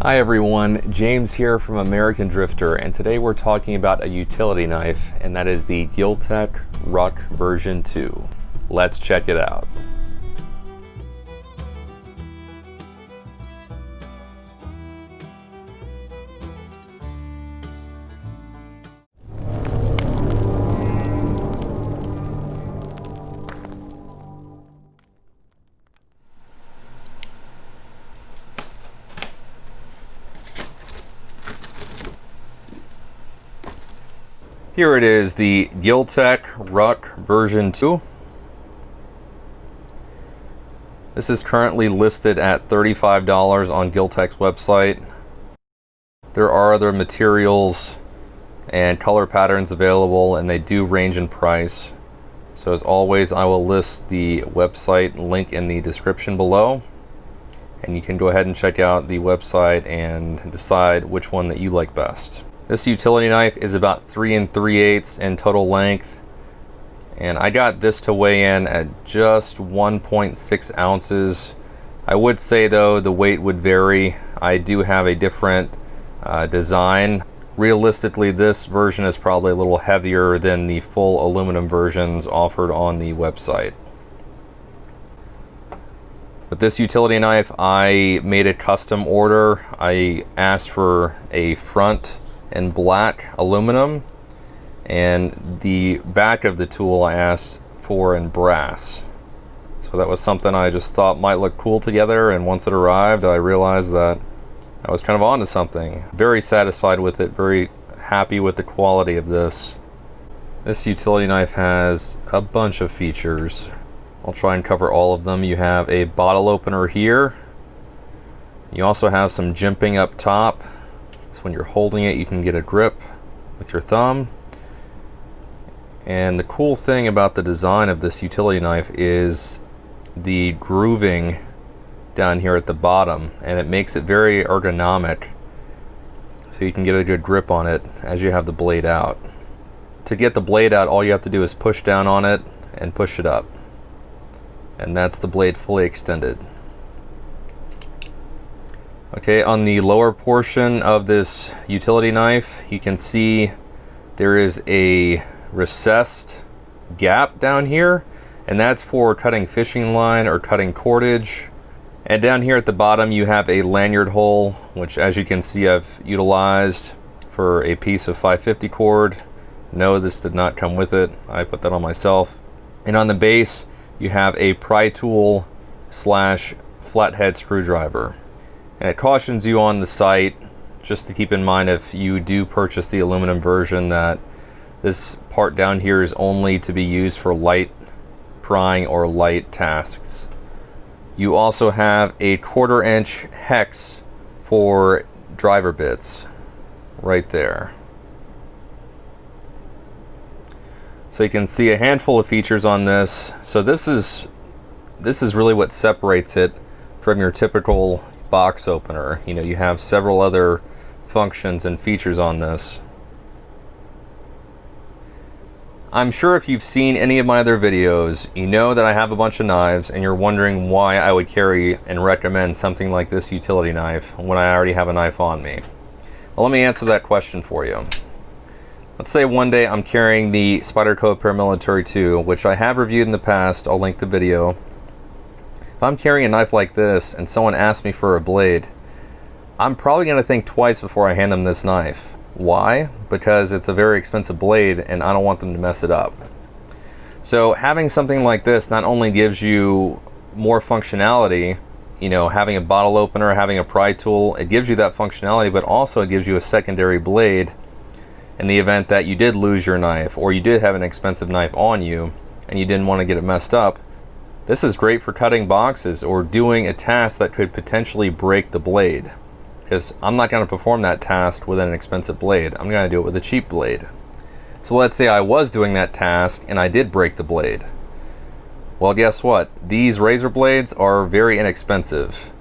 Hi everyone, James here from American Drifter, and today we're talking about a utility knife, and that is the Gil Tek RUK version 2. Let's check it out. Here it is, the Gil Tek RUK version 2. This is currently listed at $35 on Gil Tek's website. There are other materials and color patterns available, and they do range in price. So as always, I will list the website link in the description below, and you can go ahead and check out the website and decide which one that you like best. This utility knife is about 3 3/8 in total length, and I got this to weigh in at just 1.6 ounces. I would say though the weight would vary. I do have a different design. Realistically, this version is probably a little heavier than the full aluminum versions offered on the website. With this utility knife, I made a custom order. I asked for a front in black aluminum, and the back of the tool I asked for in brass. So that was something I just thought might look cool together, and once it arrived I realized that I was kind of onto something. Very satisfied with it, very happy with the quality of this. This utility knife has a bunch of features. I'll try and cover all of them. You have a bottle opener here. You also have some jimping up top. So when you're holding it, you can get a grip with your thumb. And the cool thing about the design of this utility knife is the grooving down here at the bottom, and it makes it very ergonomic, so you can get a good grip on it as you have the blade out. To get the blade out, all you have to do is push down on it and push it up, and that's the blade fully extended. Okay, on the lower portion of this utility knife, you can see there is a recessed gap down here, and that's for cutting fishing line or cutting cordage. And down here at the bottom you have a lanyard hole, which as you can see I've utilized for a piece of 550 cord. No, this did not come with it. I put that on myself. And on the base you have a pry tool slash flathead screwdriver. And it cautions you on the site, just to keep in mind if you do purchase the aluminum version, that this part down here is only to be used for light prying or light tasks. You also have a 1/4 inch hex for driver bits right there. So you can see a handful of features on this. So this is really what separates it from your typical box opener. You know, you have several other functions and features on this. I'm sure if you've seen any of my other videos, you know that I have a bunch of knives, and you're wondering why I would carry and recommend something like this utility knife when I already have a knife on me. Well, let me answer that question for you. Let's say one day I'm carrying the Spyderco Paramilitary 2, which I have reviewed in the past. I'll link the video. If I'm carrying a knife like this and someone asks me for a blade, I'm probably going to think twice before I hand them this knife. Why? Because it's a very expensive blade and I don't want them to mess it up. So having something like this not only gives you more functionality, you know, having a bottle opener, having a pry tool, it gives you that functionality, but also it gives you a secondary blade in the event that you did lose your knife, or you did have an expensive knife on you and you didn't want to get it messed up. This is great for cutting boxes or doing a task that could potentially break the blade, because I'm not going to perform that task with an expensive blade. I'm going to do it with a cheap blade. So let's say I was doing that task and I did break the blade. Well, guess what? These razor blades are very inexpensive.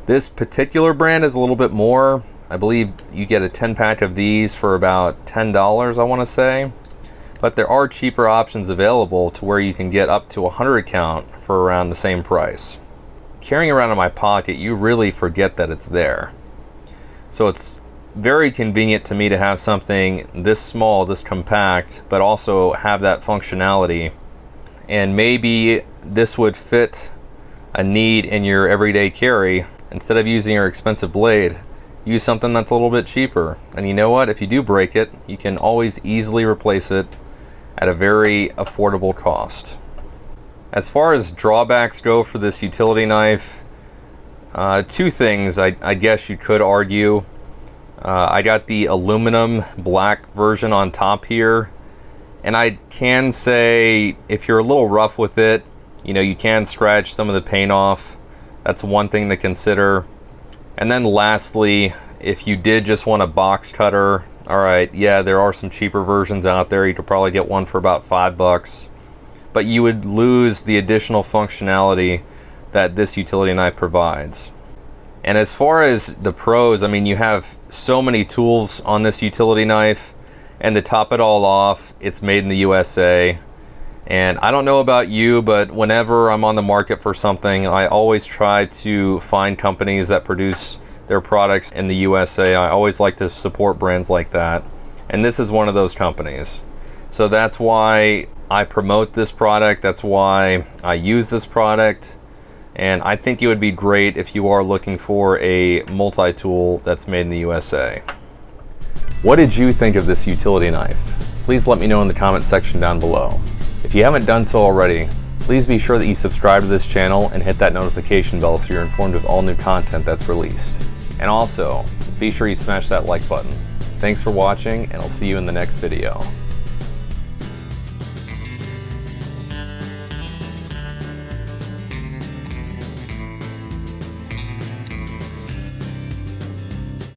This particular brand is a little bit more. I believe you get a 10-pack of these for about $10, I want to say. But there are cheaper options available to where you can get up to 100 count for around the same price. Carrying around in my pocket, you really forget that it's there. So it's very convenient to me to have something this small, this compact, but also have that functionality. And maybe this would fit a need in your everyday carry. Instead of using your expensive blade, use something that's a little bit cheaper. And you know what? If you do break it, you can always easily replace it at a very affordable cost. As far as drawbacks go for this utility knife, two things I guess you could argue. I got the aluminum black version on top here, and I can say if you're a little rough with it, you know, you can scratch some of the paint off. That's one thing to consider. And then lastly, if you did just want a box cutter, all right, yeah, there are some cheaper versions out there. You could probably get one for about $5, but you would lose the additional functionality that this utility knife provides. And as far as the pros, I mean, you have so many tools on this utility knife, and to top it all off, it's made in the USA. And I don't know about you, but whenever I'm on the market for something, I always try to find companies that produce their products in the USA. I always like to support brands like that. And this is one of those companies. So that's why I promote this product. That's why I use this product. And I think it would be great if you are looking for a multi-tool that's made in the USA. What did you think of this utility knife? Please let me know in the comment section down below. If you haven't done so already, please be sure that you subscribe to this channel and hit that notification bell so you're informed of all new content that's released. And also, be sure you smash that like button. Thanks for watching, and I'll see you in the next video.